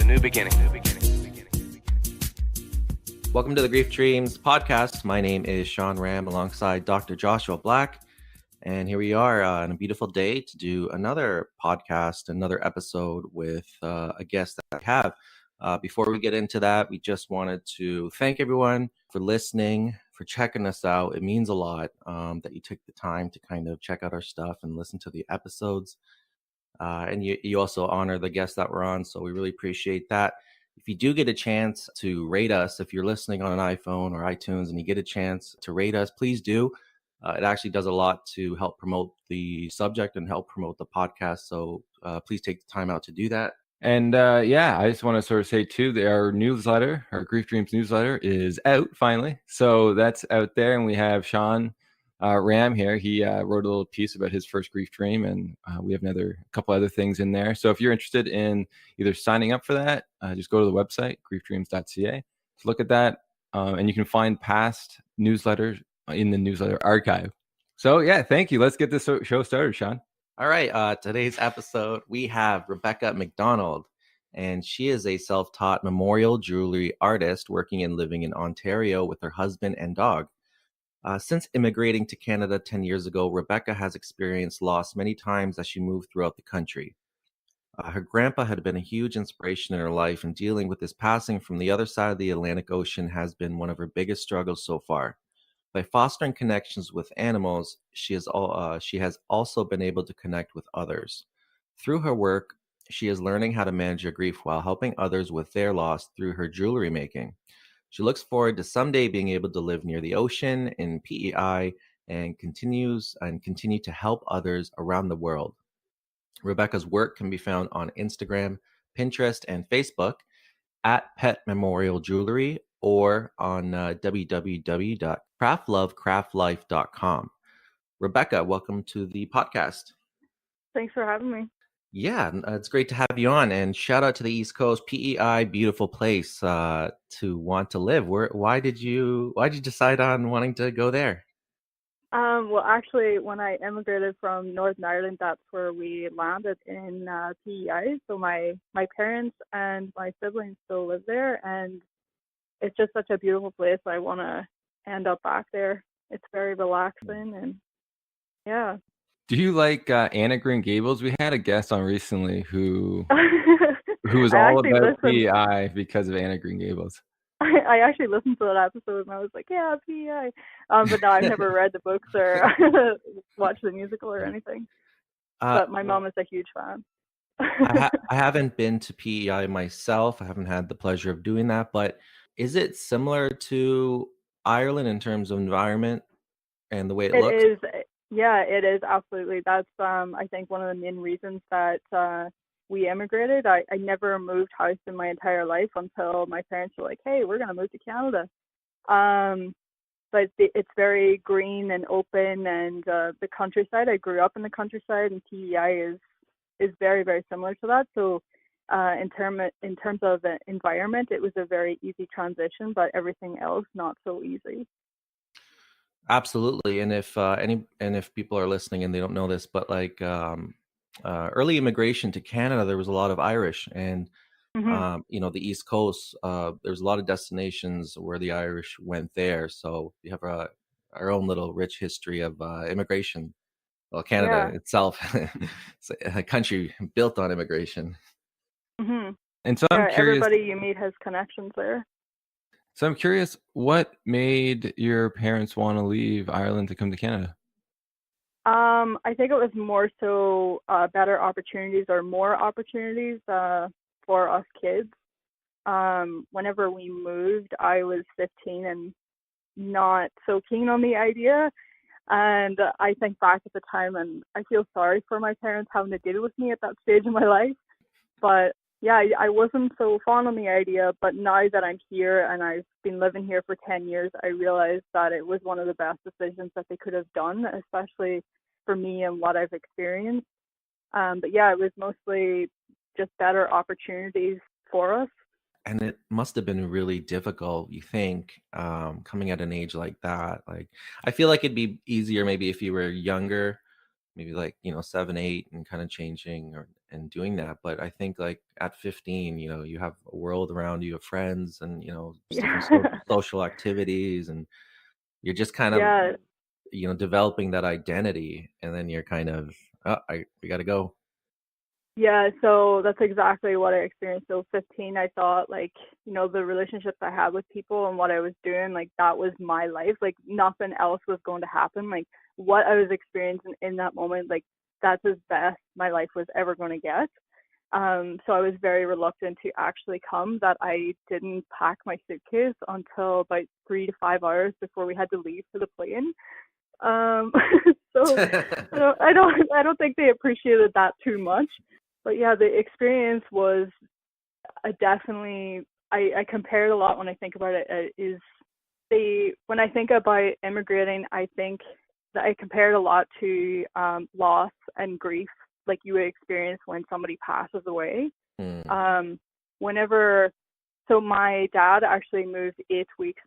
new beginning. Welcome to the Grief Dreams podcast. My name is Sean Ram alongside Dr. Joshua Black. And here we are on a beautiful day to do another podcast, another episode with a guest that I have. Before we get into that, we just wanted to thank everyone for listening, for checking us out. It means a lot that you took the time to kind of check out our stuff and listen to the episodes. And you also honor the guests that we're on, so we really appreciate that. If you do get a chance to rate us, if you're listening on an iPhone or iTunes and you get a chance to rate us, please do. It actually does a lot to help promote the subject and help promote the podcast. So please take the time out to do that. And I just want to sort of say too that our newsletter, our Grief Dreams newsletter, is out finally. So that's out there, and we have Sean Ram here. He wrote a little piece about his first grief dream, and we have a couple other things in there. So if you're interested in either signing up for that, just go to the website griefdreams.ca to look at that, and you can find past newsletters in the newsletter archive. So yeah, thank you. Let's get this show started, Sean. All right. Today's episode, we have Rebecca MacDonald, and she is a self-taught memorial jewelry artist working and living in Ontario with her husband and dog. Since immigrating to Canada 10 years ago, Rebecca has experienced loss many times as she moved throughout the country. Her grandpa had been a huge inspiration in her life, and dealing with his passing from the other side of the Atlantic Ocean has been one of her biggest struggles so far. By fostering connections with animals, she has also been able to connect with others. Through her work, she is learning how to manage her grief while helping others with their loss through her jewelry making. She looks forward to someday being able to live near the ocean in PEI and continue to help others around the world. Rebecca's work can be found on Instagram, Pinterest, and Facebook at Pet Memorial Jewelry or on www.craftlovecraftlife.com. Rebecca, welcome to the podcast. Thanks for having me. Yeah, it's great to have you on, and shout out to the East Coast, PEI, beautiful place to want to live. Why did you decide on wanting to go there? Well, actually, when I immigrated from Northern Ireland, that's where we landed in PEI. So my parents and my siblings still live there, and it's just such a beautiful place. I want to end up back there. It's very relaxing, and yeah. Do you like Anna Green Gables? We had a guest on recently who was all about PEI because of Anna Green Gables. I actually listened to that episode and I was like, yeah, PEI. But no, I've never read the books or watched the musical or anything. But my mom is a huge fan. I haven't been to PEI myself. I haven't had the pleasure of doing that. But is it similar to Ireland in terms of environment and the way it looks? It is. Yeah, it is. Absolutely. That's, I think, one of the main reasons that we immigrated. I never moved house in my entire life until my parents were like, hey, we're going to move to Canada. But it's very green and open, and the countryside, I grew up in the countryside, and PEI is very, very similar to that. So in terms of the environment, it was a very easy transition, but everything else not so easy. Absolutely. And if people are listening and they don't know this, but like early immigration to Canada, there was a lot of Irish, and the East Coast, there's a lot of destinations where the Irish went there. So we have our own little rich history of immigration. Well, Canada itself, it's a country built on immigration. Mm-hmm. And so I'm curious. Everybody you meet has connections there. So I'm curious, what made your parents want to leave Ireland to come to Canada? I think it was more so better opportunities or more opportunities for us kids. Whenever we moved, I was 15 and not so keen on the idea. And I think back at the time, and I feel sorry for my parents having to deal with me at that stage in my life. But yeah, I wasn't so fond on the idea, but now that I'm here and I've been living here for 10 years, I realized that it was one of the best decisions that they could have done, especially for me and what I've experienced. But yeah, it was mostly just better opportunities for us. And it must have been really difficult, you think, coming at an age like that. Like, I feel like it'd be easier maybe if you were younger, maybe like, 7, 8, and kind of changing, and doing that. But I think like at 15, you have a world around you, of friends, and just different Yeah. social activities, and you're just kind of Yeah. developing that identity, and then you're kind of, oh, we got to go. Yeah, so that's exactly what I experienced. So 15, I thought like, the relationships I had with people and what I was doing, like that was my life. Like nothing else was going to happen. Like what I was experiencing in that moment, like that's as best my life was ever going to get. So I was very reluctant to actually come, that I didn't pack my suitcase until about 3 to 5 hours before we had to leave for the plane. Um, so I don't think they appreciated that too much. But yeah, the experience was definitely, I compare it a lot when I think about it. Is when I think about immigrating, I think that I compare it a lot to loss and grief, like you would experience when somebody passes away. Mm. Whenever, so my dad actually moved 8 weeks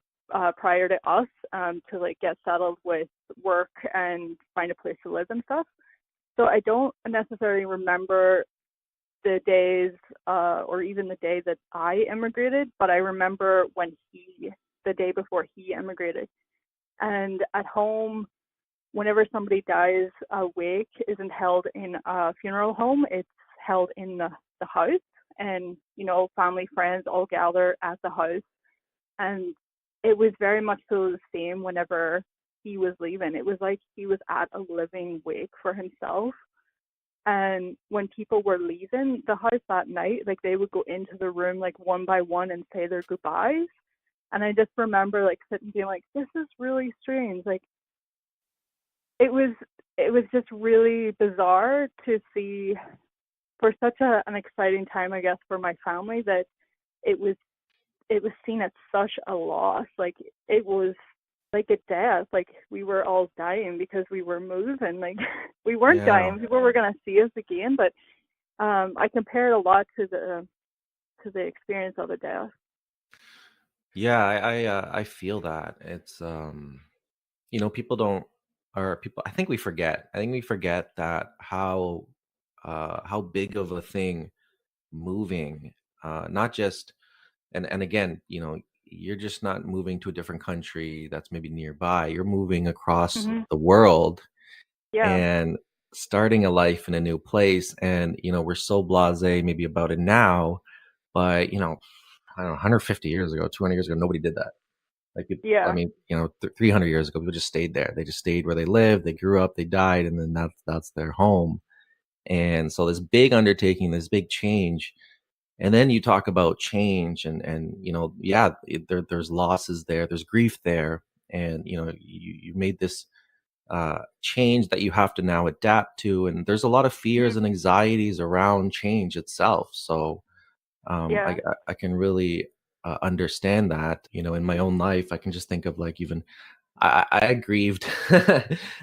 prior to us, to like get settled with work and find a place to live and stuff. So I don't necessarily remember the days, or even the day that I immigrated, but I remember the day before he immigrated. And at home, whenever somebody dies, a wake isn't held in a funeral home, it's held in the house. And, family, friends all gather at the house. And it was very much so the same whenever he was leaving. It was like he was at a living wake for himself. And when people were leaving the house that night, like they would go into the room like one by one and say their goodbyes. And I just remember like sitting being like, this is really strange. Like it was just really bizarre to see, for such an exciting time, I guess, for my family, that it was seen as such a loss. Like it was like a death. Like we were all dying because we were moving. Like we weren't Yeah. dying. People were gonna see us again. But I compare it a lot to the experience of a death. Yeah, I feel that. It's people don't, or people, I think we forget that how big of a thing moving, not just, and again, you're just not moving to a different country that's maybe nearby. You're moving across Mhm. the world Yeah. and starting a life in a new place. And we're so blasé maybe about it now, but I don't know, 150 years ago, 200 years ago, nobody did that. Like, I Yeah. mean, 300 years ago, people just stayed there. They just stayed where they lived. They grew up, they died, and then that's their home. And so this big undertaking, this big change, and then you talk about change, and yeah, there's losses there, there's grief there, and you made this change that you have to now adapt to, and there's a lot of fears Mhm. and anxieties around change itself. So Yeah. I can really understand that. In my own life, I can just think of like even I grieved.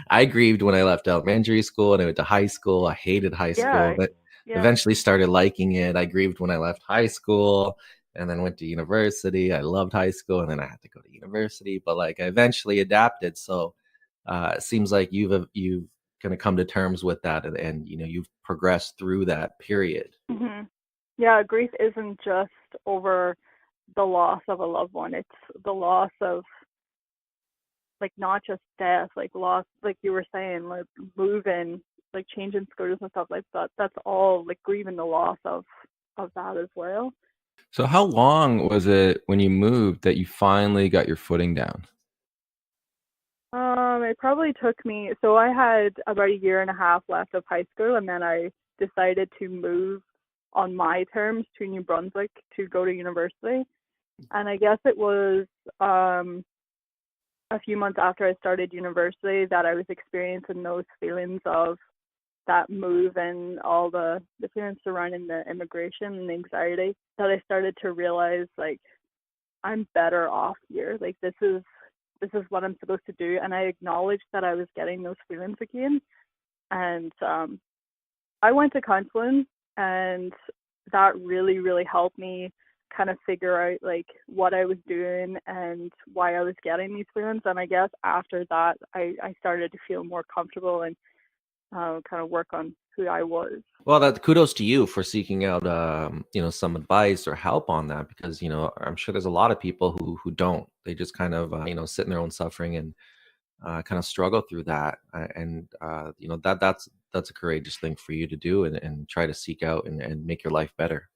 I grieved when I left elementary school and I went to high school. I hated high school, Yeah. but Yeah. eventually started liking it. I grieved when I left high school and then went to university. I loved high school and then I had to go to university, but like I eventually adapted. So it seems like you've kind of come to terms with that, and you've progressed through that period. Mhm. Yeah, grief isn't just over the loss of a loved one. It's the loss of, like, not just death, like loss, like you were saying, like moving, like changing schools and stuff like that. That's all like grieving the loss of that as well. So how long was it when you moved that you finally got your footing down? It probably took me, so I had about a year and a half left of high school, and then I decided to move on my terms to New Brunswick to go to university. And I guess it was a few months after I started university that I was experiencing those feelings of that move and all the feelings surrounding the immigration and the anxiety, that I started to realize like I'm better off here. Like this is what I'm supposed to do. And I acknowledged that I was getting those feelings again. And I went to counseling, and that really, really helped me kind of figure out like what I was doing and why I was getting these feelings. And I guess after that, I started to feel more comfortable and kind of work on who I was. Well, that kudos to you for seeking out, some advice or help on that, because I'm sure there's a lot of people who don't. They just kind of sit in their own suffering and kind of struggle through that. That's a courageous thing for you to do, and try to seek out and make your life better.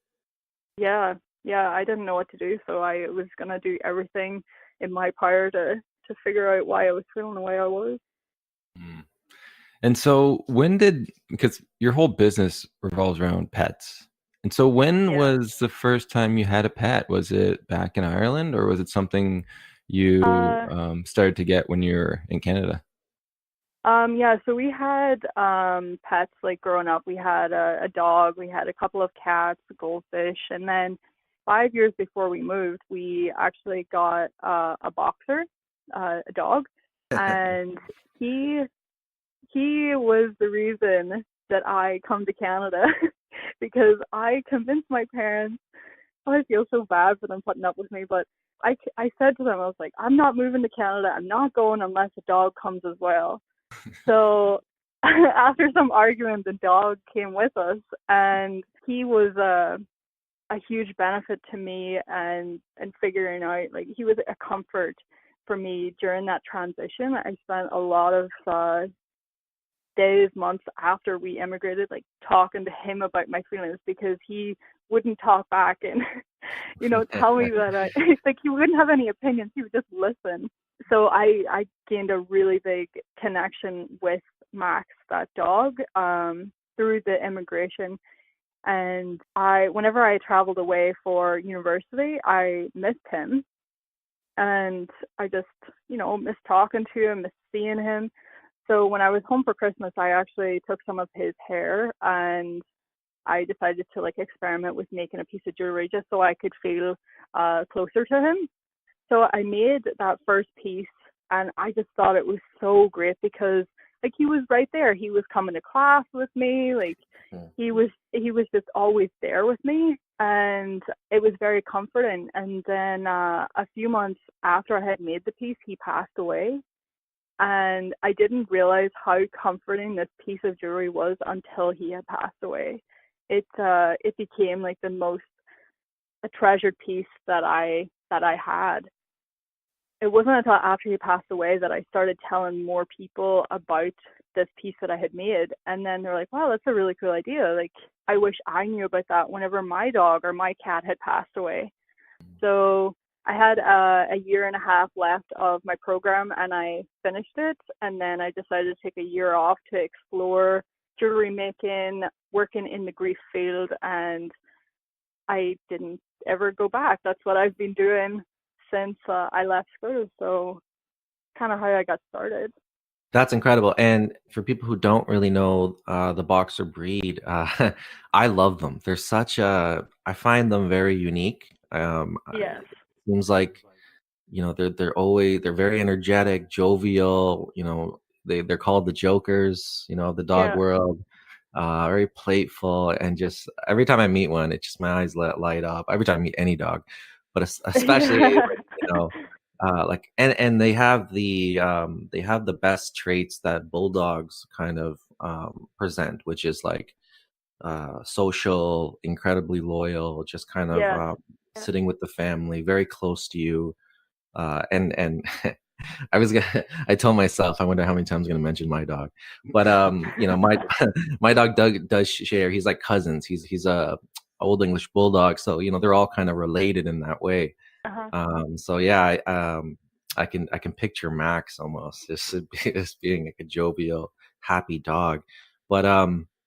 Yeah, yeah, I didn't know what to do, so I was gonna do everything in my power to figure out why I was feeling the way I was. Mm. And so because your whole business revolves around pets. And so when Yeah. was the first time you had a pet? Was it back in Ireland, or was it something you Uh, started to get when you were in Canada? yeah, so we had pets like growing up. We had a dog, we had a couple of cats, a goldfish, and then 5 years before we moved, we actually got a boxer, a dog, and he he was the reason that I come to Canada because I convinced my parents. Oh, I feel so bad for them putting up with me, but I said to them, I was like, I'm not moving to Canada. I'm not going unless a dog comes as well. So after some argument, the dog came with us, and he was a huge benefit to me and figuring out, like, he was a comfort for me during that transition. I spent a lot of days, months after we immigrated, like talking to him about my feelings because he wouldn't talk back and, tell me that like he wouldn't have any opinions. He would just listen. So I gained a really big connection with Max, that dog, through the immigration. And whenever I traveled away for university, I missed him. And I just, missed talking to him, missed seeing him. So when I was home for Christmas, I actually took some of his hair and I decided to like experiment with making a piece of jewelry just so I could feel closer to him. So I made that first piece and I just thought it was so great because like he was right there. He was coming to class with me. Like he was just always there with me, and it was very comforting. And then a few months after I had made the piece, he passed away. And I didn't realize how comforting this piece of jewelry was until he had passed away. It became like the most a treasured piece that I had. It wasn't until after he passed away that I started telling more people about this piece that I had made. And then they're like, wow, that's a really cool idea. Like, I wish I knew about that whenever my dog or my cat had passed away. So I had a year and a half left of my program and I finished it. And then I decided to take a year off to explore jewelry making, working in the grief field. And I didn't ever go back. That's what I've been doing since I left school. So kind of how I got started. That's incredible. And for people who don't really know the boxer breed, I love them. I find them very unique. Yes. Seems like, they're very energetic, jovial. They're called the jokers, of the dog Yeah. world. Very playful, and just every time I meet one, it just my eyes light up. Every time I meet any dog, but especially Yeah. when, like, and they have the best traits that bulldogs kind of present, which is like social, incredibly loyal, just kind of Yes. sitting with the family, very close to you. And I told myself, I wonder how many times I'm gonna mention my dog. But my my dog Doug does share. He's like cousins. He's a old English bulldog, so they're all kind of related in that way. Uh-huh. So yeah, I can picture Max almost just being like a jovial, happy dog. But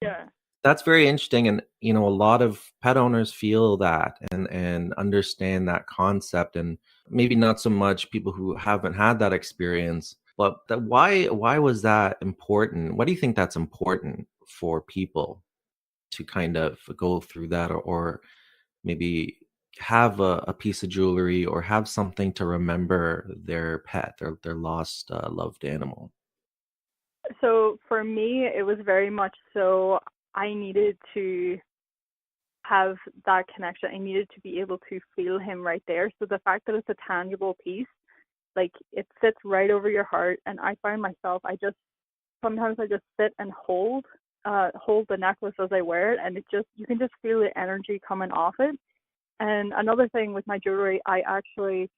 Yeah. that's very interesting, and a lot of pet owners feel that and understand that concept, and maybe not so much people who haven't had that experience. But why was that important? What do you think that's important for people to kind of go through that, or maybe have a piece of jewelry or have something to remember their pet, their lost loved animal? So for me, it was very much so I needed to have that connection. I needed to be able to feel him right there. So the fact that it's a tangible piece, like it sits right over your heart. And I find myself, I just sometimes I just sit and hold the necklace as I wear it, and you can just feel the energy coming off it. And another thing with my jewelry, I actually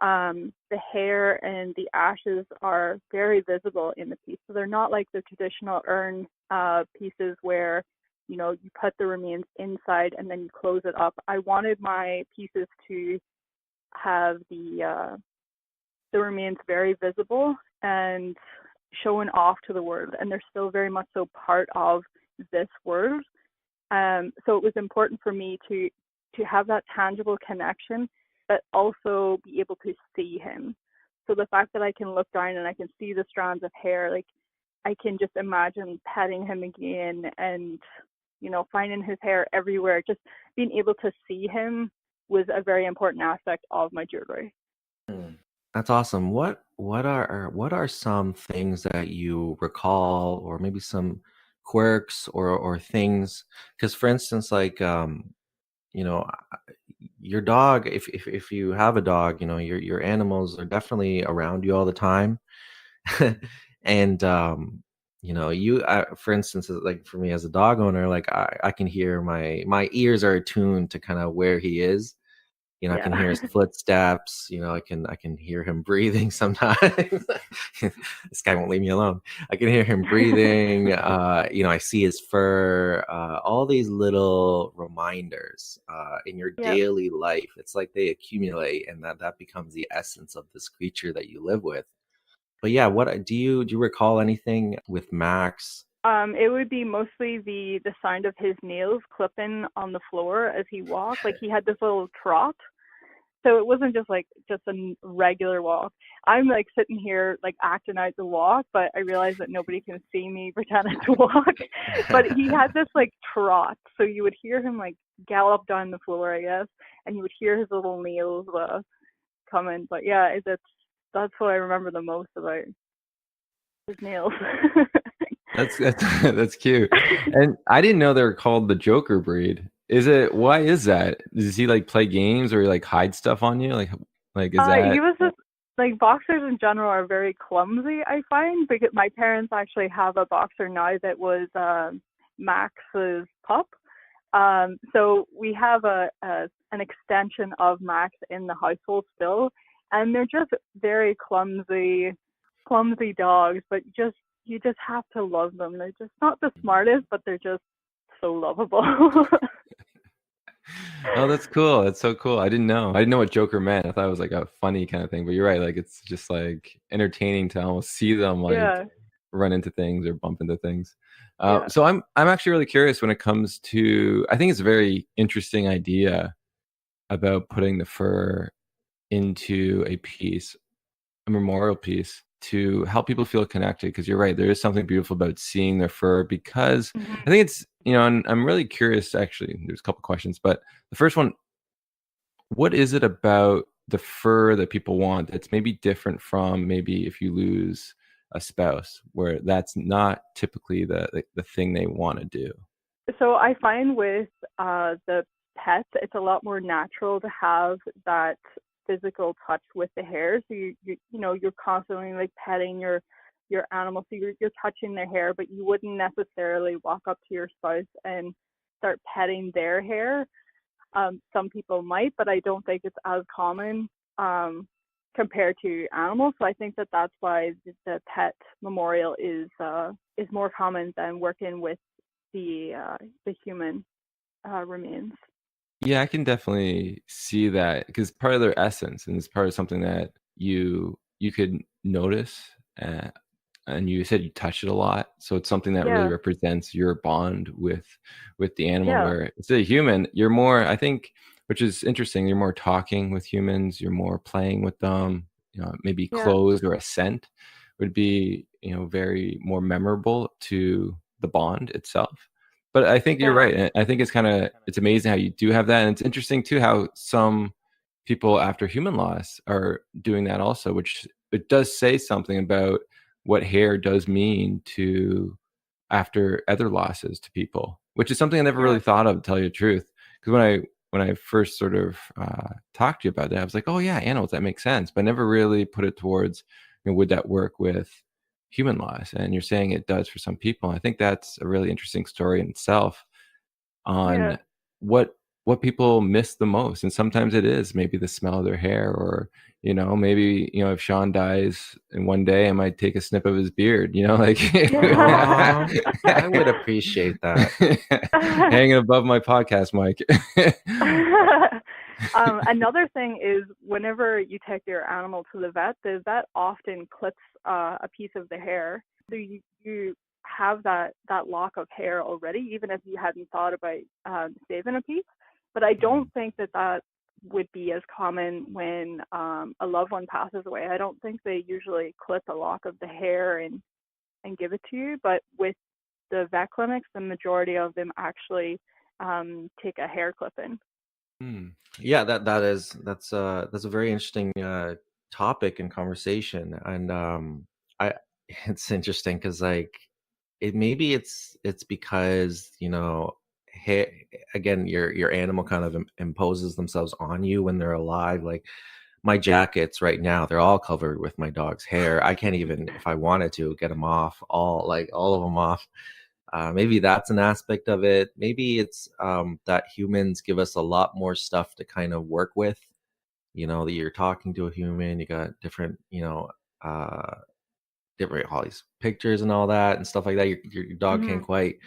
the hair and the ashes are very visible in the piece. So they're not like the traditional urn pieces where, you put the remains inside and then you close it up. I wanted my pieces to have the remains very visible and shown off to the world, and they're still very much so part of this world. So it was important for me to have that tangible connection, but also be able to see him. So the fact that I can look down and I can see the strands of hair, like I can just imagine petting him again and, finding his hair everywhere. Just being able to see him was a very important aspect of my jewelry. That's awesome. What are some things that you recall, or maybe some quirks or things? Because for instance, like you know, your dog, if you have a dog, your animals are definitely around you all the time. And for instance, like for me as a dog owner, like I can hear my ears are attuned to kind of where he is. I Yeah. can hear his footsteps. I can hear him breathing sometimes. This guy won't leave me alone. I can hear him breathing. I see his fur. All these little reminders in your Yep. daily life. It's like they accumulate, and that becomes the essence of this creature that you live with. But yeah, what do you recall anything with Max? It would be mostly the sound of his nails clipping on the floor as he walked. Like he had this little trot. So it wasn't just a regular walk. I'm like sitting here like acting out the walk, but I realize that nobody can see me pretending to walk. But he had this like trot, so you would hear him like gallop down the floor, I guess, and you would hear his little nails coming. But yeah, that's what I remember the most about his nails. That's that's cute. And I didn't know they were called the Joker breed. Why is that? Does he like play games or like hide stuff on you? Like is He that was just like boxers in general are very clumsy, I find, because my parents actually have a boxer now that was Max's pup. So we have an extension of Max in the household still, and they're just very clumsy dogs, but you just have to love them. They're just not the smartest, but they're just so lovable. Oh, that's cool. That's so cool. I didn't know. I didn't know what Joker meant. I thought it was like a funny kind of thing. But you're right. Like it's just like entertaining to almost see them like Yeah, run into things or bump into things. yeah, So I'm actually really curious when it comes to. I think it's a very interesting idea about putting the fur into a memorial piece to help people feel connected. Because you're right, there is something beautiful about seeing their fur. Because I hmm think it's and I'm really curious. Actually, there's a couple questions, but the first one, what is it about the fur that people want that's maybe different from maybe if you lose a spouse, where that's not typically the thing they want to do? So I find with the pets, it's a lot more natural to have that physical touch with the hair. So you're constantly like petting your animal, so you're touching their hair, but you wouldn't necessarily walk up to your spouse and start petting their hair. Some people might, but I don't think it's as common compared to animals. So I think that that's why the pet memorial is more common than working with the human remains. Yeah, I can definitely see that because part of their essence and it's part of something that you could notice. Uh, and you said you touch it a lot, so it's something that really Yeah, represents your bond with the animal. yeah, Where it's a human, you're more, I think, which is interesting. You're more talking with humans. You're more playing with them. Maybe yeah, clothes or a scent would be very more memorable to the bond itself. But I think you're yeah, right. And I think it's amazing how you do have that, and it's interesting too how some people after human loss are doing that also, which it does say something about what hair does mean to after other losses to people, which is something I never yeah, really thought of, to tell you the truth. Because when I first sort of talked to you about that, I was like, oh yeah, animals, that makes sense, but I never really put it towards, would that work with human loss, and you're saying it does for some people. I think that's a really interesting story in itself Yeah. on what people miss the most. And sometimes it is maybe the smell of their hair, or maybe if Sean dies in one day, I might take a snip of his beard, like Aw, I would appreciate that. hanging above my podcast mic. Another thing is whenever you take your animal to the vet often clips a piece of the hair. So you have that lock of hair already, even if you hadn't thought about saving a piece. But I don't think that would be as common when a loved one passes away. I don't think they usually clip a lock of the hair and give it to you. But with the vet clinics, the majority of them actually take a hair clipping. Yeah, that's a very interesting topic and conversation, and I it's interesting because like it's because hair, again, your animal kind of imposes themselves on you when they're alive. Like my jackets right now, they're all covered with my dog's hair. I can't even, if I wanted to, get them off, all of them off. Maybe that's an aspect of it. Maybe it's that humans give us a lot more stuff to kind of work with. That you're talking to a human, you got different, uh, different all these pictures and all that and stuff like that. Your dog can't Hmm. quite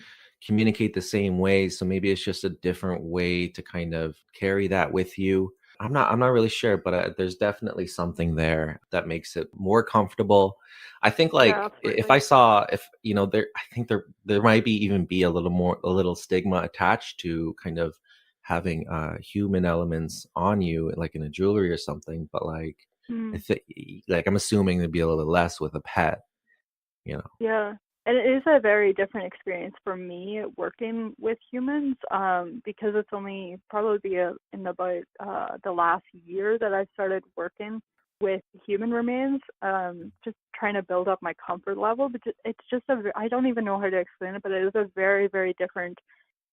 communicate the same way, so maybe it's just a different way to kind of carry that with you. I'm not really sure, but there's definitely something there that makes it more comfortable. I think Yeah, like if absolutely. I saw, if there, I think there might be even be a little stigma attached to kind of having human elements on you, like in a jewelry or something. But like I Mm. think, like, I'm assuming there'd be a little less with a pet, you know. Yeah. And it is a very different experience for me working with humans, because it's only probably in about the last year that I started working with human remains, just trying to build up my comfort level. But it's just I don't even know how to explain it, but it is a very, very different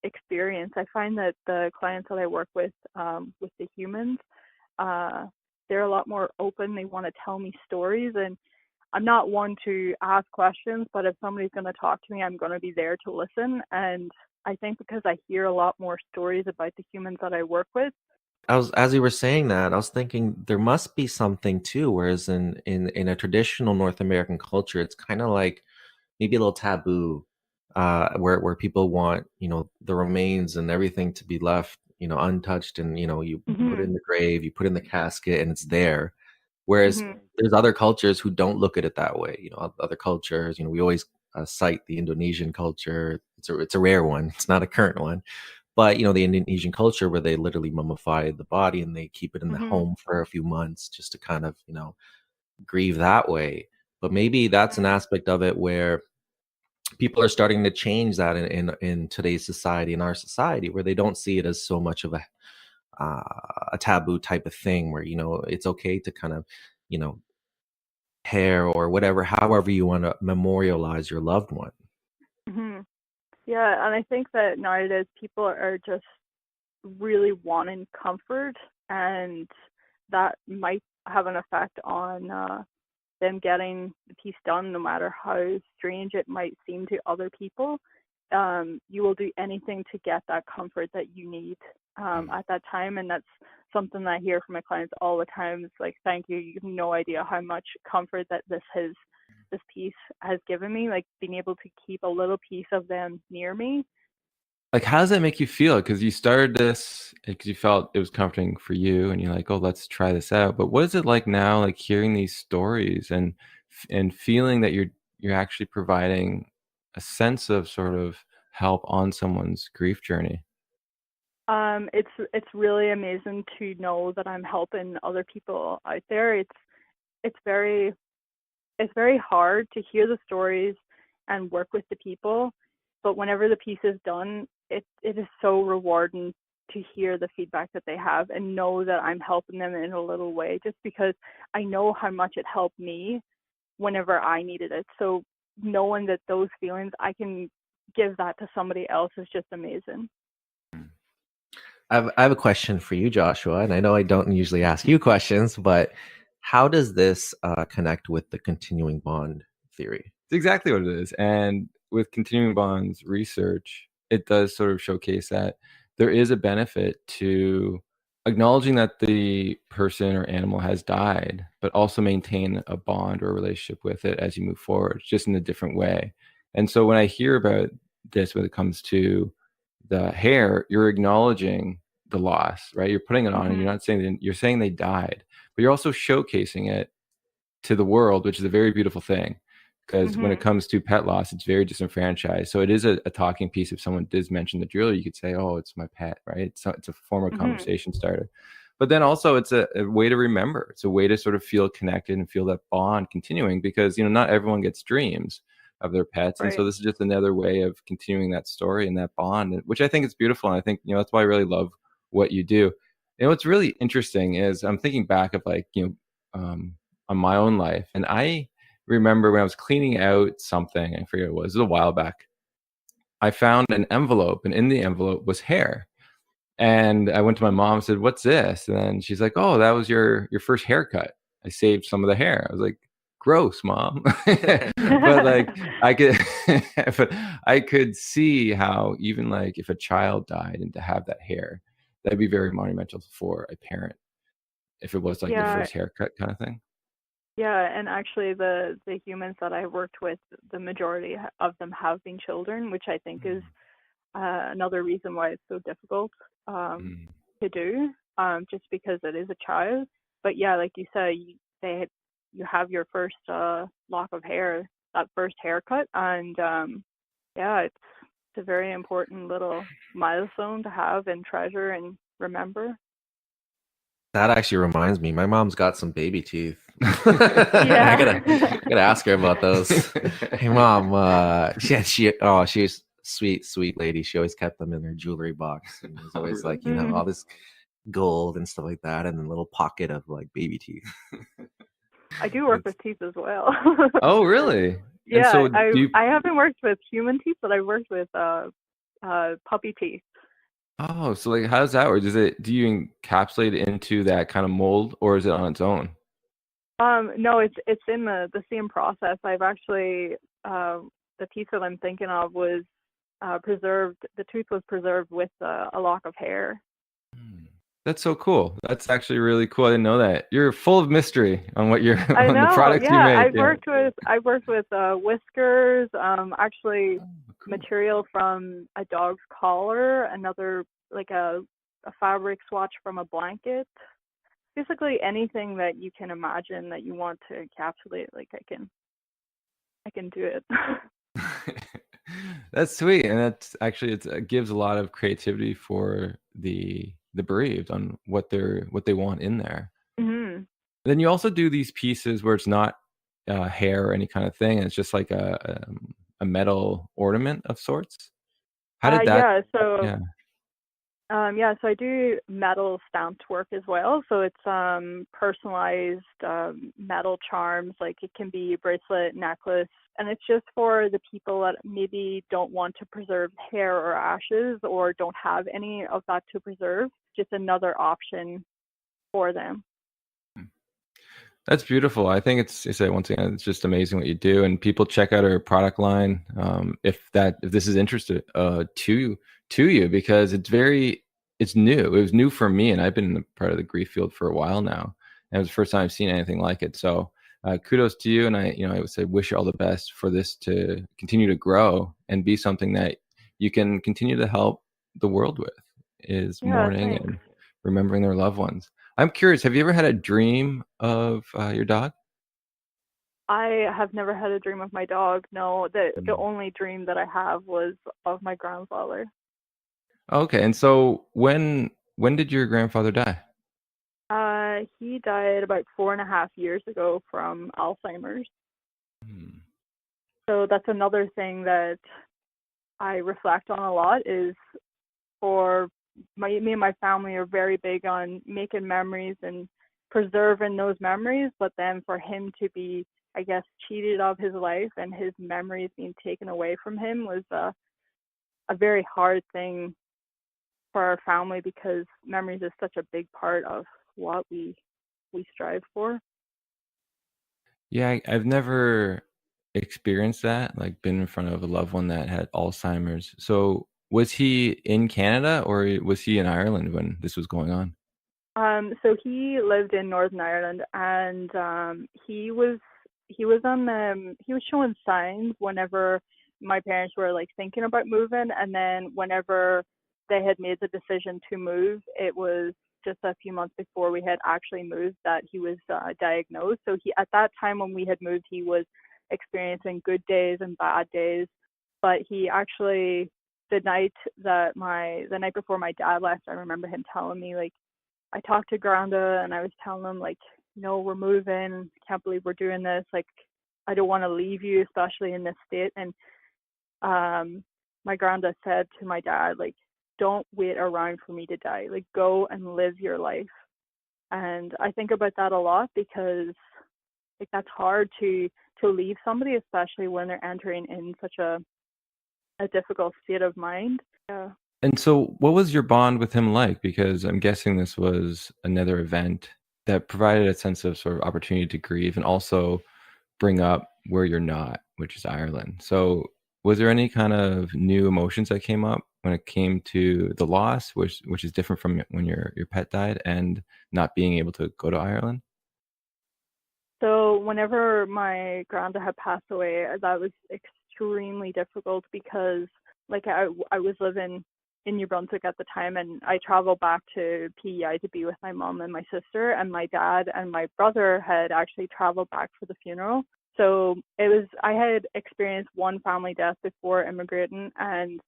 experience. I find that the clients that I work with the humans, uh, they're a lot more open. They want to tell me stories, and I'm not one to ask questions, but if somebody's going to talk to me, I'm going to be there to listen. And I think because I hear a lot more stories about the humans that I work with. I was As you were saying that, I was thinking there must be something too. Whereas in a traditional North American culture, it's kind of like maybe a little taboo, where people want the remains and everything to be left untouched, and you put it Mhm. in the grave, you put it in the casket, and it's there. Whereas Mhm. there's other cultures who don't look at it that way. Other cultures, we always cite the Indonesian culture. It's a rare one. It's not a current one, but the Indonesian culture where they literally mummify the body and they keep it in the Mhm. home for a few months just to kind of grieve that way. But maybe that's an Mhm. aspect of it where people are starting to change that in today's society, in our society, where they don't see it as so much of a taboo type of thing, where it's okay to kind of you know hair or whatever, however you want to memorialize your loved one. Mhm. Yeah, and I think that nowadays people are just really wanting comfort, and that might have an effect on them getting the piece done, no matter how strange it might seem to other people. You will do anything to get that comfort that you need at that time. And that's something that I hear from my clients all the time. It's like, thank you. You have no idea how much comfort that this piece has given me, like being able to keep a little piece of them near me. Like, how does that make you feel? Because you started this because you felt it was comforting for you, and you're like, "Oh, let's try this out." But what is it like now, like hearing these stories and feeling that you're actually providing a sense of sort of help on someone's grief journey? It's really amazing to know that I'm helping other people out there. It's very it's very hard to hear the stories and work with the people, but whenever the piece is done, it is so rewarding to hear the feedback that they have and know that I'm helping them in a little way, just because I know how much it helped me whenever I needed it. So knowing that those feelings I can give that to somebody else is just amazing. I have a question for you, Joshua, and I know I don't usually ask you questions, but how does this connect with the continuing bond theory? It's exactly what it is. And with continuing bonds research, it does sort of showcase that there is a benefit to acknowledging that the person or animal has died, but also maintain a bond or a relationship with it as you move forward, just in a different way. And so when I hear about this, when it comes to the hair, you're acknowledging the loss, right? You're putting it on, and you're Mhm. not saying you're saying they died, but you're also showcasing it to the world, which is a very beautiful thing. Because when it Mhm. comes to pet loss, it's very disenfranchised. So it is a talking piece. If someone does mention the driller, you could say, "Oh, it's my pet," right? It's a form of Mhm. conversation starter. But then also, it's a way to remember. It's a way to sort of feel connected and feel that bond continuing. Because not everyone gets dreams of their pets, and so Right. this is just another way of continuing that story and that bond, which I think is beautiful. And I think that's why I really love what you do. What's really interesting is I'm thinking back of like on my own life. And I remember when I was cleaning out something, I forget what it was a while back, I found an envelope, and in the envelope was hair. And I went to my mom and said, "What's this?" And then she's like, "Oh, that was your first haircut. I saved some of the hair." I was like, "Gross, mom." But like I could but I could see how even like if a child died and to have that hair, that'd be very monumental for a parent if it was like your Yeah, first haircut kind of thing. yeah, and actually the humans that I worked with, the majority of them have been children, which I think is another reason why it's so difficult um, Mm. to do, just because it is a child. But yeah, like you said, you have your first lock of hair, that first haircut, and yeah, it's a very important little milestone to have and treasure and remember. That actually reminds me, my mom's got some baby teeth. I gotta, Yeah. I gotta ask her about those. Hey, mom. She's sweet, sweet lady. She always kept them in her jewelry box, and there's Oh, always really? like all Mhm. this gold and stuff like that, and a little pocket of like baby teeth. I do work That's with teeth as well. Oh, really? And Yeah, so do you I haven't worked with human teeth, but I've worked with puppy teeth. Oh, so like how does that work? Do you encapsulate it into that kind of mold or is it on its own? No, it's in the same process. I've actually the teeth that I'm thinking of was preserved. The tooth was preserved with a lock of hair. Hmm. That's so cool. That's actually really cool. I didn't know that. You're full of mystery on what you're I on the know. products you Yeah, make. Yeah. I've worked with whiskers. Actually, Oh, cool. material from a dog's collar. Another like a fabric swatch from a blanket. Basically anything that you can imagine that you want to encapsulate. Like I can do it. That's sweet, and that's actually it gives a lot of creativity for the bereaved on what they want in there. Mhm. Then you also do these pieces where it's not hair or any kind of thing, and it's just like a metal ornament of sorts. How did that? Yeah. So Yeah. yeah, so I do metal stamped work as well. So it's personalized metal charms, like it can be bracelet, necklace, and it's just for the people that maybe don't want to preserve hair or ashes or don't have any of that to preserve. Just another option for them. That's beautiful. I think I say once again, it's just amazing what you do, and people check out our product line if this is interested to you because it's new. It was new for me, and I've been in part of the grief field for a while now, and it was the first time I've seen anything like it. So kudos to you, and I would say wish you all the best for this to continue to grow and be something that you can continue to help the world with is Yeah, mourning thanks. and remembering their loved ones. I'm curious, have you ever had a dream of your dog? I have never had a dream of my dog. No, the Mm. only dream that I have was of my grandfather. Okay, and so when did your grandfather die? He died about 4.5 years ago from Alzheimer's. Hmm. So that's another thing that I reflect on a lot is for me and my family are very big on making memories and preserving those memories, but then for him to be, I guess, cheated of his life and his memories being taken away from him was a very hard thing for our family because memories is such a big part of what we strive for. Yeah, I've never experienced that, like been in front of a loved one that had Alzheimer's. So was he in Canada or was he in Ireland when this was going on? So he lived in Northern Ireland, and he was showing signs whenever my parents were like thinking about moving, and then whenever they had made the decision to move, it was just a few months before we had actually moved that he was diagnosed. So he at that time when we had moved, he was experiencing good days and bad days, but he actually the night before my dad left, I remember him telling me like I talked to Granda and I was telling them like, we're moving. Can't believe we're doing this. Like, I don't want to leave you, especially in this state. And my Granda said to my dad, like, don't wait around for me to die. Like, go and live your life. And I think about that a lot because like that's hard to leave somebody, especially when they're entering in such a difficult state of mind. Yeah. And so what was your bond with him like? Because I'm guessing this was another event that provided a sense of sort of opportunity to grieve and also bring up where you're not, which is Ireland. So was there any kind of new emotions that came up when it came to the loss, which is different from when your pet died and not being able to go to Ireland? So whenever my granda had passed away, that was extremely difficult because like I was living in New Brunswick at the time, and I traveled back to PEI to be with my mom and my sister, and my dad and my brother had actually traveled back for the funeral. So I had experienced one family death before immigrating, and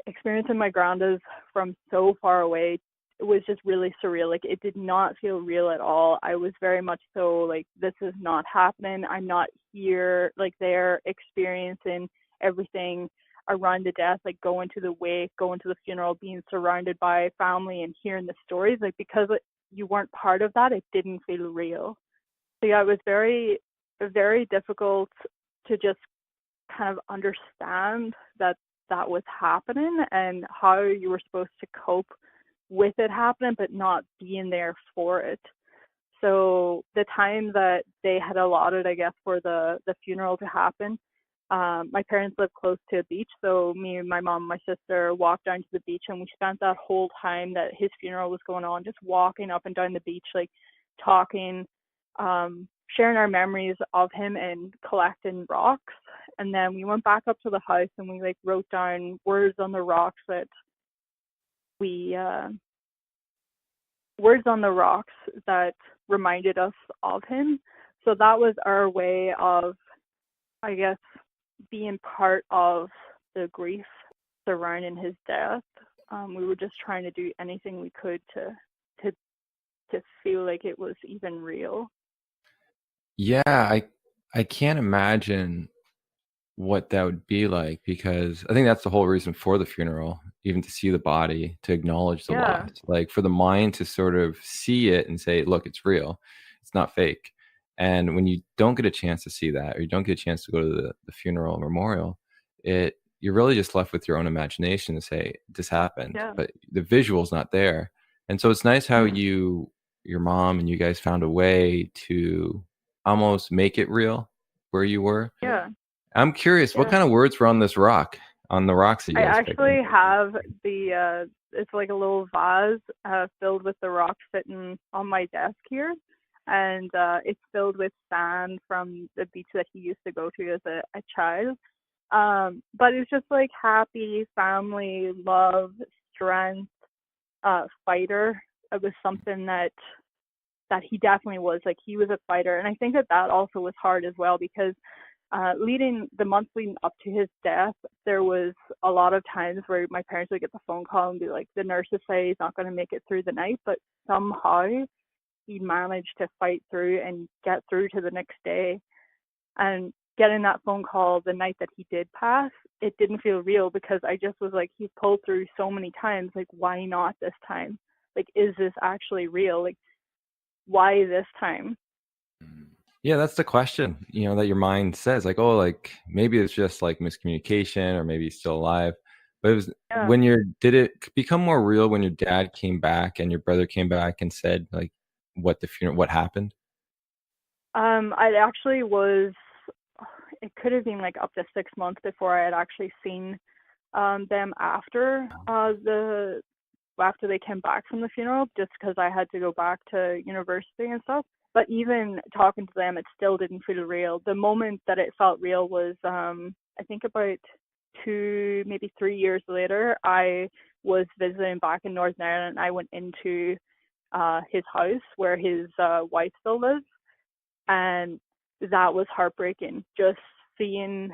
experiencing my grandas from so far away, it was just really surreal. Like it did not feel real at all. I was very much so like, this is not happening. I'm not here. Like they're experiencing everything around the death, like going to the wake, going to the funeral, being surrounded by family and hearing the stories. Like because you weren't part of that, it didn't feel real. So yeah, it was very, very difficult to just kind of understand that that was happening and how you were supposed to cope with it happening, but not being there for it. So the time that they had allotted, I guess, for the funeral to happen, my parents live close to a beach, so me and my mom and my sister walked down to the beach, and we spent that whole time that his funeral was going on just walking up and down the beach, like talking, sharing our memories of him and collecting rocks. And then we went back up to the house and we like wrote down words on the rocks that we words on the rocks that reminded us of him. So that was our way of, I guess, being part of the grief surrounding his death. We were just trying to do anything we could to feel like it was even real. Yeah, I can't imagine what that would be like because I think that's the whole reason for the funeral, even to see the body, to acknowledge the Yeah, loss, like for the mind to sort of see it and say, look, it's real, it's not fake. And when you don't get a chance to see that, or you don't get a chance to go to the funeral or memorial, you're really just left with your own imagination to say this happened, yeah. but the visual's not there. And so it's nice how Mm. your mom and you guys found a way to almost make it real where you were. Yeah, I'm curious, what yeah. kind of words were on this rock, on the rocks that you I guys picked? actually have it's like a little vase filled with the rocks sitting on my desk here. And it's filled with sand from the beach that he used to go to as a child. But it's just like happy, family, love, strength, fighter. It was something that he definitely was. Like he was a fighter. And I think that also was hard as well because leading the months leading up to his death, there was a lot of times where my parents would get the phone call and be like, the nurses say he's not going to make it through the night, but somehow he managed to fight through and get through to the next day. And getting that phone call the night that he did pass, it didn't feel real because I just was like, he's pulled through so many times. Like, why not this time? Like, is this actually real? Like, why this time? Yeah, that's the question, that your mind says, like, oh, like maybe it's just like miscommunication or maybe he's still alive. But it was Yeah. did it become more real when your dad came back and your brother came back and said like what happened? I actually was it could have been like up to 6 months before I had actually seen them after they came back from the funeral, just because I had to go back to university and stuff. But even talking to them, it still didn't feel real. The moment that it felt real was, I think about 2, maybe 3 years later, I was visiting back in Northern Ireland, and I went into his house where his wife still lives, and that was heartbreaking. Just seeing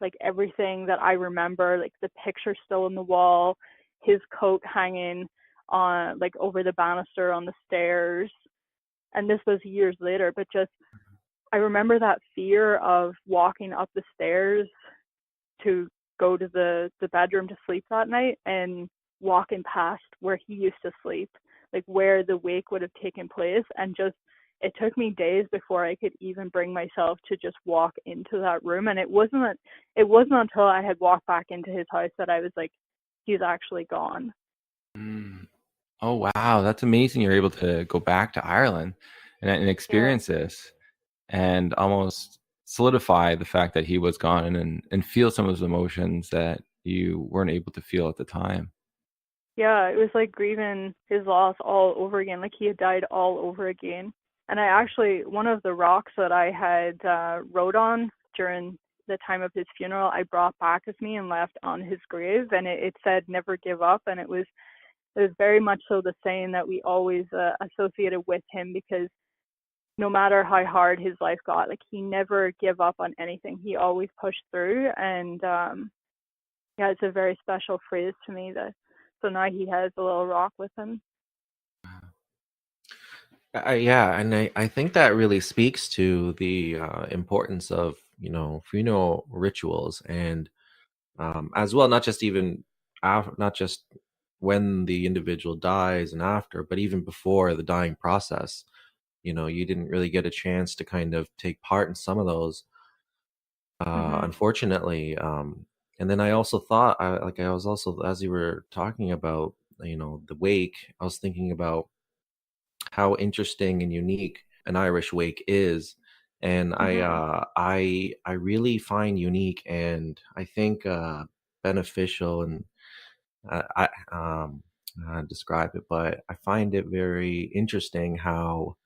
like everything that I remember, like the picture still on the wall, his coat hanging on like over the banister on the stairs. And this was years later, but just I remember that fear of walking up the stairs to go to the bedroom to sleep that night and walking past where he used to sleep, like where the wake would have taken place, and just it took me days before I could even bring myself to just walk into that room. And it wasn't until I had walked back into his house that I was like, he's actually gone. Mm. Oh wow, that's amazing! You're able to go back to Ireland and Yeah. experience this, and almost solidify the fact that he was gone, and feel some of those emotions that you weren't able to feel at the time. Yeah, it was like grieving his loss all over again, like he had died all over again. And I actually, one of the rocks that I had wrote on during the time of his funeral, I brought back with me and left on his grave, and it said "never give up," and it was very much so the saying that we always associated with him, because no matter how hard his life got, like he never gave up on anything. He always pushed through, and yeah, it's a very special phrase to me. That so now he has a little rock with him. Yeah, and I think that really speaks to the importance of funeral rituals, and as well, not just not just when the individual dies and after, but even before the dying process. You didn't really get a chance to kind of take part in some of those, Mhm. unfortunately. And then I also thought, I was also, as you were talking about, the wake, I was thinking about how interesting and unique an Irish wake is. And Mhm. I really find unique, and I think beneficial, and describe it, but I find it very interesting how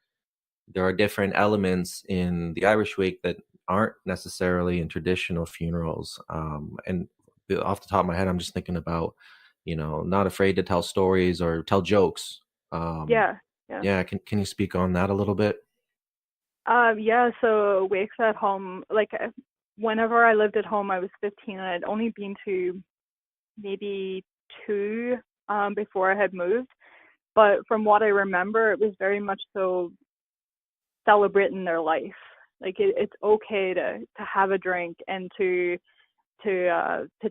there are different elements in the Irish wake that aren't necessarily in traditional funerals. And off the top of my head, I'm just thinking about, not afraid to tell stories or tell jokes. Um, Yeah. Yeah. yeah, can you speak on that a little bit? Yeah. So wakes at home, like whenever I lived at home, I was 15, and I'd only been to maybe two before I had moved. But from what I remember, it was very much so celebrating their life. Like it's okay to have a drink and to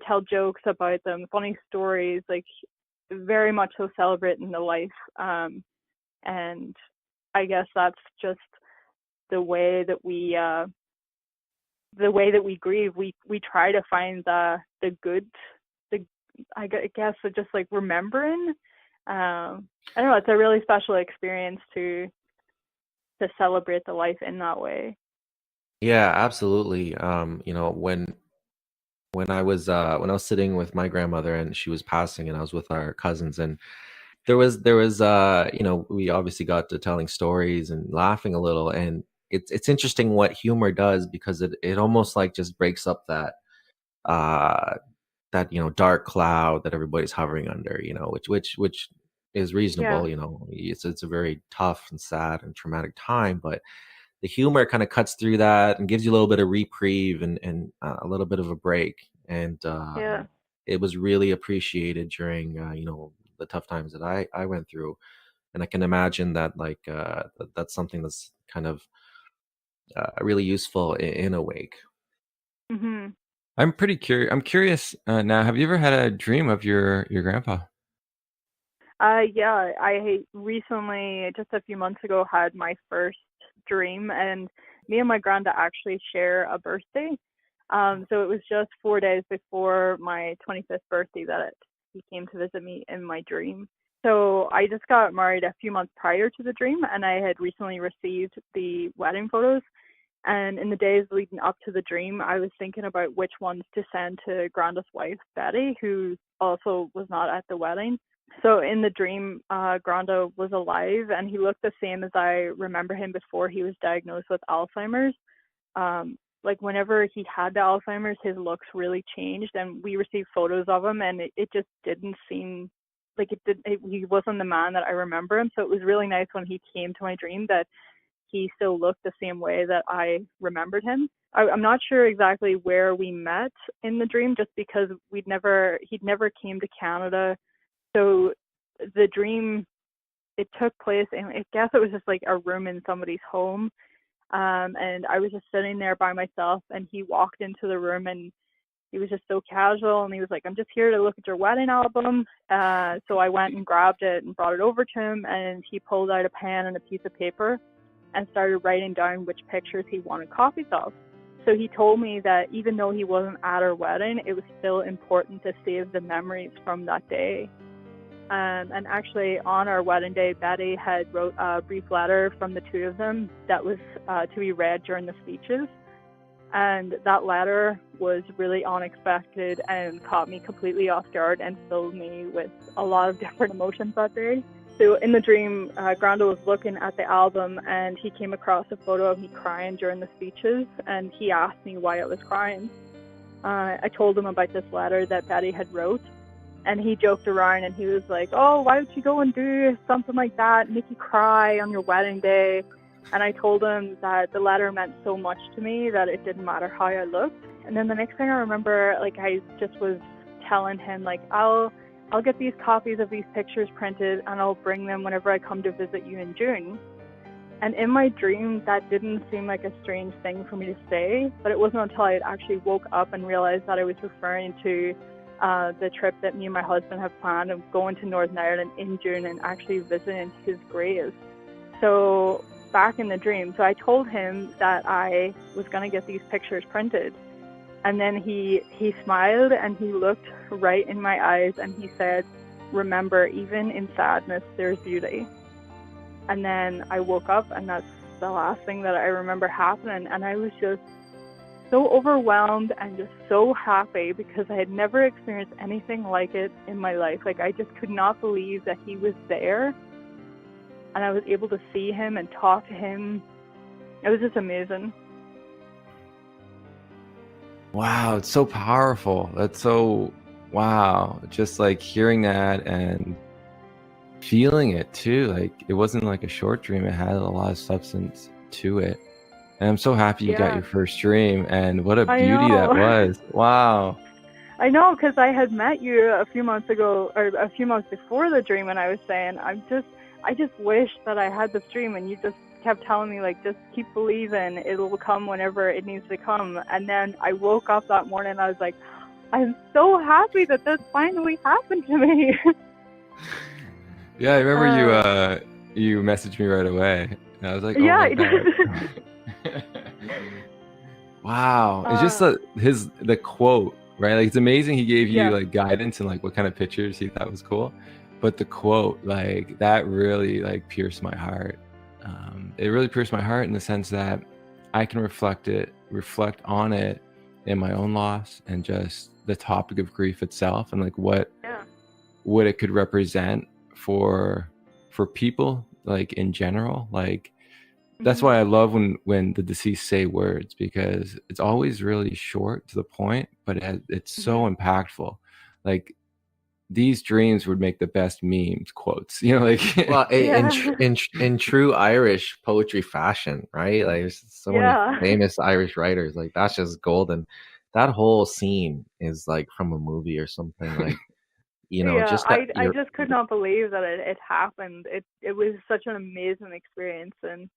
tell jokes about them, funny stories, like very much so celebrating the life. And I guess that's just the way that we grieve. We try to find the good, the guess just like remembering. I don't know. It's a really special experience to celebrate the life in that way. Yeah, absolutely. When I was sitting with my grandmother and she was passing, and I was with our cousins, and there was we obviously got to telling stories and laughing a little, and it's interesting what humor does, because it almost like just breaks up uh that dark cloud that everybody's hovering under, which is reasonable. Yeah, It's a very tough and sad and traumatic time, but the humor kind of cuts through that and gives you a little bit of reprieve, and a little bit of a break. And yeah, it was really appreciated during the tough times that I went through. And I can imagine that, like, that's something that's kind of really useful in a wake. mhm. I'm pretty curious. I'm curious now. Have you ever had a dream of your grandpa? Yeah, I recently, just a few months ago, had my first dream, and me and my granda actually share a birthday. So it was just 4 days before my 25th birthday that he came to visit me in my dream. So I just got married a few months prior to the dream, and I had recently received the wedding photos. And in the days leading up to the dream, I was thinking about which ones to send to Granda's wife, Betty, who also was not at the wedding. So in the dream, Granda was alive, and he looked the same as I remember him before he was diagnosed with Alzheimer's. Like whenever he had the Alzheimer's, his looks really changed, and we received photos of him, and it just didn't seem like he wasn't the man that I remember him. So it was really nice when he came to my dream that he still looked the same way that I remembered him. I'm not sure exactly where we met in the dream, just because he'd never came to Canada. So the dream, it took place in, I guess it was just like a room in somebody's home. And I was just sitting there by myself, and he walked into the room, and he was just so casual, and he was like, I'm just here to look at your wedding album. So I went and grabbed it and brought it over to him, and he pulled out a pen and a piece of paper and started writing down which pictures he wanted copies of. So he told me that even though he wasn't at our wedding, it was still important to save the memories from that day. And actually, on our wedding day, Betty had wrote a brief letter from the two of them that was to be read during the speeches. And that letter was really unexpected and caught me completely off guard and filled me with a lot of different emotions that day. So in the dream, Granda was looking at the album, and he came across a photo of me crying during the speeches, and he asked me why I was crying. I told him about this letter that Betty had wrote, and he joked around, and he was like, oh, why would you go and do something like that, make you cry on your wedding day? And I told him that the letter meant so much to me that it didn't matter how I looked. And then the next thing I remember, like, I just was telling him, like, I'll get these copies of these pictures printed, and I'll bring them whenever I come to visit you in June. And in my dream, that didn't seem like a strange thing for me to say, but it wasn't until I had actually woke up and realized that I was referring to the trip that me and my husband have planned of going to Northern Ireland in June and actually visiting his grave. So back in the dream, so I told him that I was going to get these pictures printed. And then he smiled, and he looked right in my eyes, and he said, remember, even in sadness, there's beauty. And then I woke up, and that's the last thing that I remember happening. And I was just so overwhelmed and just so happy, because I had never experienced anything like it in my life. Like, I just could not believe that he was there, and I was able to see him and talk to him. It was just amazing. Wow, it's so powerful. That's so, wow. Just like hearing that and feeling it too. Like, it wasn't like a short dream, it had a lot of substance to it. And I'm so happy you got your first dream, and what a beauty that was. Wow. I know, because I had met you a few months ago, or a few months before the dream, and I was saying, I just wish that I had this dream, and you just kept telling me, like, just keep believing, it'll come whenever it needs to come. And then I woke up that morning, and I was like, I'm so happy that this finally happened to me. Yeah, I remember you messaged me right away, and I was like, oh yeah, my God. Wow. It's just the quote, right? Like, it's amazing he gave you like guidance and like what kind of pictures he thought was cool, but the quote, like, that really like pierced my heart. It really pierced my heart in the sense that I can reflect on it in my own loss, and just the topic of grief itself, and like what it could represent for people, like, in general. Like, that's why I love when the deceased say words, because it's always really short to the point, but it's so impactful. Like, these dreams would make the best memes quotes, you know, like. Well, in true Irish poetry fashion, right? Like, there's so many famous Irish writers. Like, that's just golden. That whole scene is like from a movie or something. Like, you know, just that. I just could not believe that it happened. It was such an amazing experience, and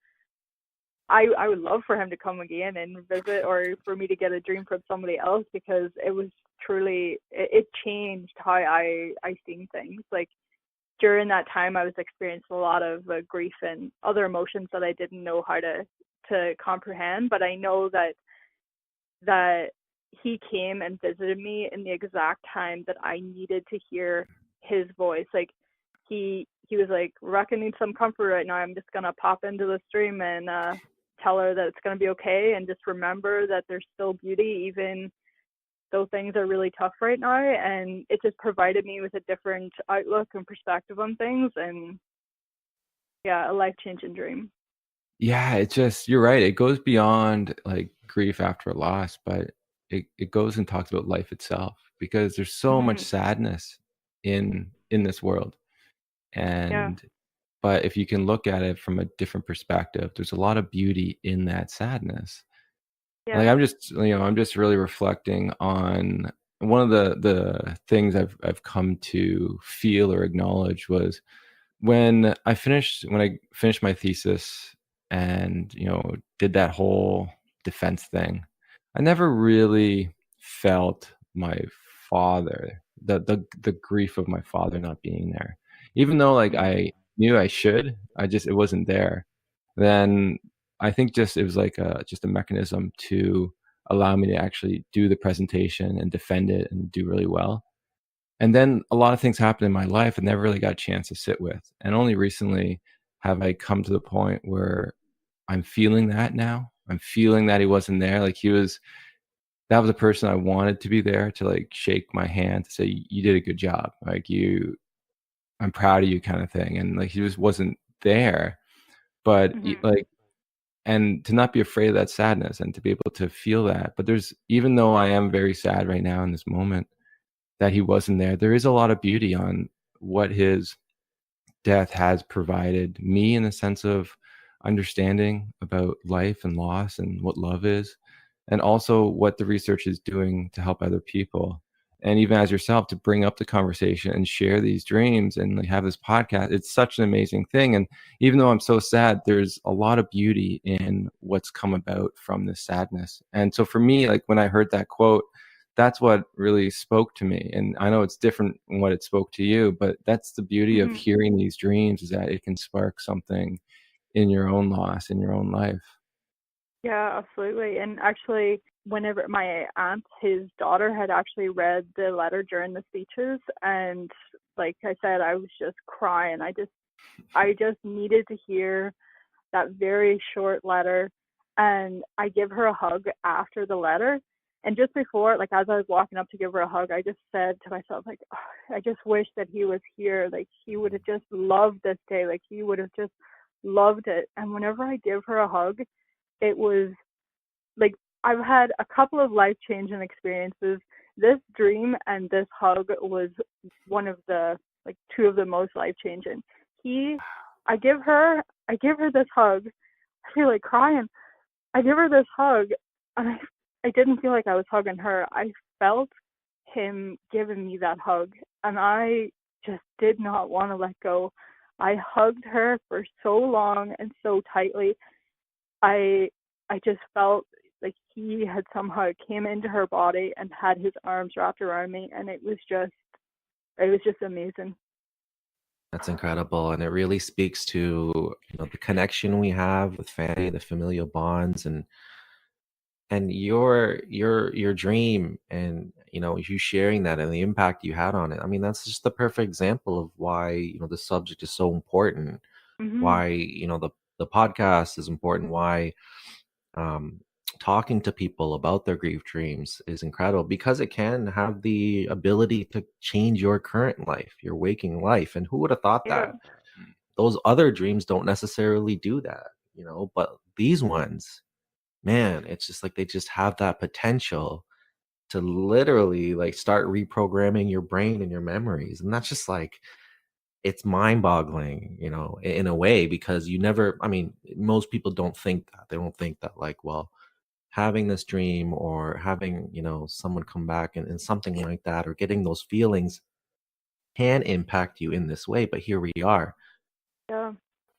I would love for him to come again and visit, or for me to get a dream from somebody else, because it was truly, it changed how I seen things. Like, during that time, I was experiencing a lot of grief and other emotions that I didn't know how to comprehend. But I know that he came and visited me in the exact time that I needed to hear his voice. Like, he was like, Rebecca needs some comfort right now. I'm just gonna pop into the stream and tell her that it's going to be okay and just remember that there's still beauty even though things are really tough right now. And it just provided me with a different outlook and perspective on things, and yeah, a life-changing dream. Yeah, it's just you're right. It goes beyond like grief after a loss, but it goes and talks about life itself because there's so much Hmm. sadness in this world. Yeah, And but if you can look at it from a different perspective, there's a lot of beauty in that sadness. yeah. Like I'm just really reflecting on one of the things I've come to feel or acknowledge was when I finished my thesis and, did that whole defense thing, I never really felt my father, the grief of my father not being there. Even though, like, Hmm. I knew I should, it wasn't there. Then I think just it was like just a mechanism to allow me to actually do the presentation and defend it and do really well. And then a lot of things happened in my life I never really got a chance to sit with. And only recently have I come to the point where I'm feeling that now. I'm feeling that he wasn't there. Like that was a person I wanted to be there to like shake my hand to say, you did a good job. Like I'm proud of you kind of thing. And like he just wasn't there. But Hmm. like, and to not be afraid of that sadness and to be able to feel that. But even though I am very sad right now in this moment, that he wasn't there, there is a lot of beauty on what his death has provided me in the sense of understanding about life and loss and what love is, and also what the research is doing to help other people. And even as yourself, to bring up the conversation and share these dreams and like have this podcast, it's such an amazing thing. And even though I'm so sad, there's a lot of beauty in what's come about from this sadness. And so for me, like when I heard that quote, that's what really spoke to me. And I know it's different from what it spoke to you, but that's the beauty of Hmm. hearing these dreams, is that it can spark something in your own loss, in your own life. Yeah, absolutely. And actually, whenever my aunt, his daughter, had actually read the letter during the speeches, and like I said, I was just crying. I just needed to hear that very short letter. And I give her a hug after the letter. And just before, like as I was walking up to give her a hug, I just said to myself, like, oh, I just wish that he was here. Like he would have just loved this day. Like he would have just loved it. And whenever I give her a hug, it was like I've had a couple of life changing experiences. This dream and this hug was one of the like two of the most life changing. He I give her this hug. I feel like crying. I give her this hug and I didn't feel like I was hugging her. I felt him giving me that hug and I just did not want to let go. I hugged her for so long and so tightly. I I just felt like he had somehow came into her body and had his arms wrapped around me, and it was just amazing. That's incredible, and it really speaks to, the connection we have with family, the familial bonds, and your dream, and you sharing that and the impact you had on it. I mean, that's just the perfect example of why, the subject is so important, Mhm. why, the podcast is important, why um, talking to people about their grief dreams is incredible, because it can have the ability to change your current life, your waking life. And who would have thought Yeah. that? Those other dreams don't necessarily do that, but these ones, man, it's just like they just have that potential to literally like start reprogramming your brain and your memories. And that's just like, it's mind-boggling, in a way, because you never, I mean, most people don't think that. They don't think that, like, well, having this dream or having, someone come back and something like that, or getting those feelings can impact you in this way. But here we are. Yeah.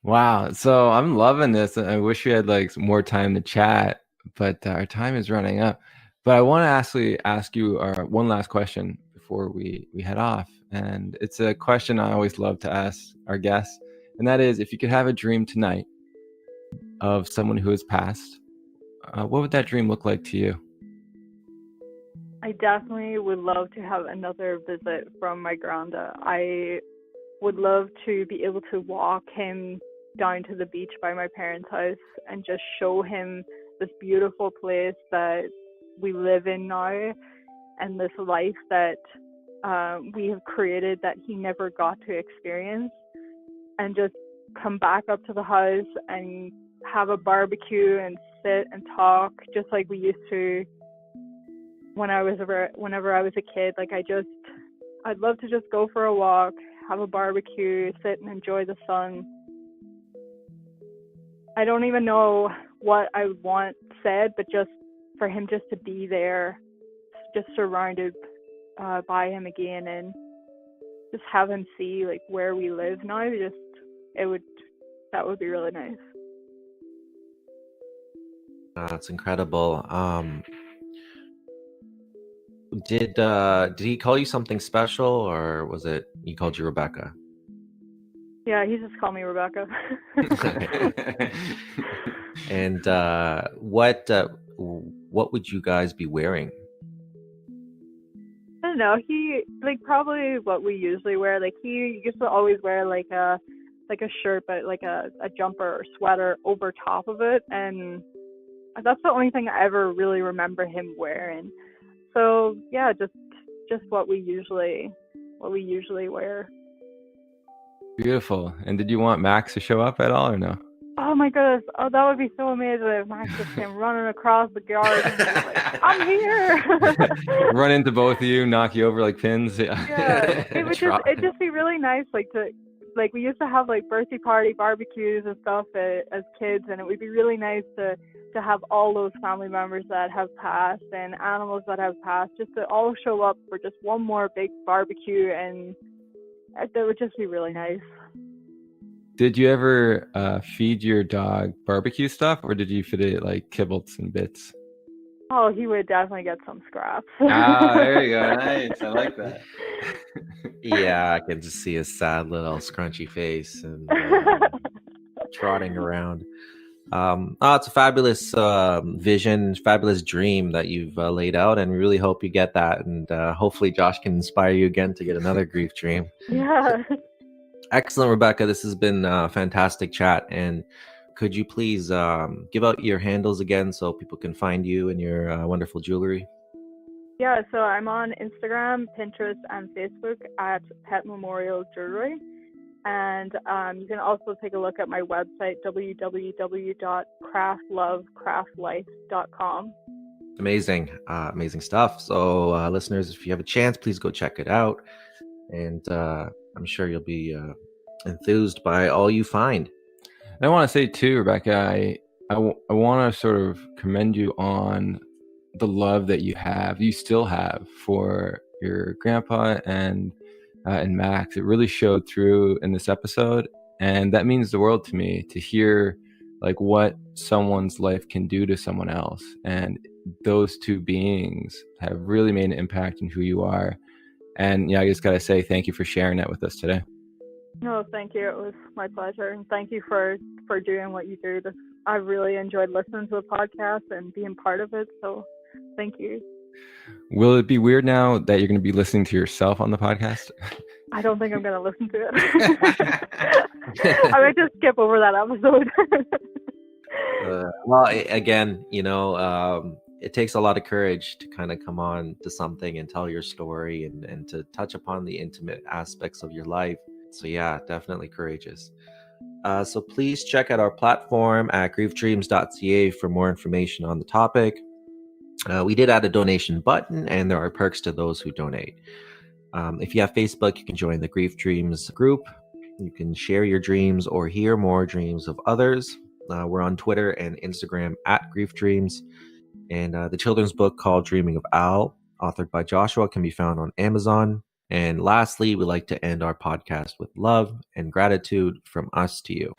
Wow. So I'm loving this. I wish we had like some more time to chat, but our time is running up. But I want to actually ask you one last question before we head off. And it's a question I always love to ask our guests. And that is, if you could have a dream tonight of someone who has passed, what would that dream look like to you? I definitely would love to have another visit from my granda. I would love to be able to walk him down to the beach by my parents' house and just show him this beautiful place that we live in now, and this life that we have created that he never got to experience, and just come back up to the house and have a barbecue and sit and talk just like we used to whenever I was a kid. Like I'd love to just go for a walk, have a barbecue, sit and enjoy the sun. I don't even know what I want said, but just for him just to be there, just surrounded by him again, and just have him see like where we live now. That would be really nice. That's incredible. Did he call you something special, or was it he called you Rebecca? Yeah, he just called me Rebecca. And what would you guys be wearing? I don't know. He probably what we usually wear. Like he used to always wear like a shirt, but like a jumper or sweater over top of it, and that's the only thing I ever really remember him wearing. So yeah, just what we usually wear. Beautiful. And did you want Max to show up at all or no? Oh my goodness! Oh, that would be so amazing if Max just came running across the yard and was like, "I'm here!" Run into both of you, knock you over like pins. Yeah, it'd just be really nice. We used to have like birthday party barbecues and stuff as kids, and it would be really nice to have all those family members that have passed and animals that have passed just to all show up for just one more big barbecue, and that would just be really nice. Did you ever feed your dog barbecue stuff, or did you feed it like kibbles and bits? Oh, he would definitely get some scraps. There you go. Nice. I like that. Yeah, I can just see his sad little scrunchy face and trotting around. It's a fabulous vision, fabulous dream that you've laid out, and we really hope you get that. And hopefully Josh can inspire you again to get another grief dream. Yeah. Excellent, Rebecca. This has been a fantastic chat. And could you please give out your handles again so people can find you and your wonderful jewelry? Yeah, so I'm on Instagram, Pinterest, and Facebook at Pet Memorial Jewelry. And you can also take a look at my website, www.craftlovecraftlife.com. Amazing stuff. So listeners, if you have a chance, please go check it out. And I'm sure you'll be enthused by all you find. And I want to say too, Rebecca, I want to sort of commend you on the love that you still have for your grandpa and Max. It really showed through in this episode, and that means the world to me to hear like what someone's life can do to someone else, and those two beings have really made an impact in who you are. And yeah, I just gotta say thank you for sharing that with us today. No, thank you. It was my pleasure, and thank you for doing what you do. I really enjoyed listening to the podcast and being part of it. So, thank you. Will it be weird now that you're going to be listening to yourself on the podcast? I don't think I'm going to listen to it. I might just skip over that episode. Well, again, it takes a lot of courage to kind of come on to something and tell your story and to touch upon the intimate aspects of your life. So yeah, definitely courageous. So please check out our platform at griefdreams.ca for more information on the topic. We did add a donation button, and there are perks to those who donate. If you have Facebook, you can join the Grief Dreams group. You can share your dreams or hear more dreams of others. We're on Twitter and Instagram at Grief Dreams. And the children's book called Dreaming of Al, authored by Joshua, can be found on Amazon. And lastly, we like to end our podcast with love and gratitude from us to you.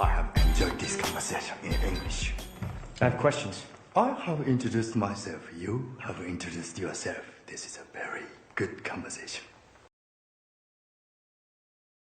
I have enjoyed this conversation in English. have questions. I have introduced myself. You have introduced yourself. This is a very good conversation.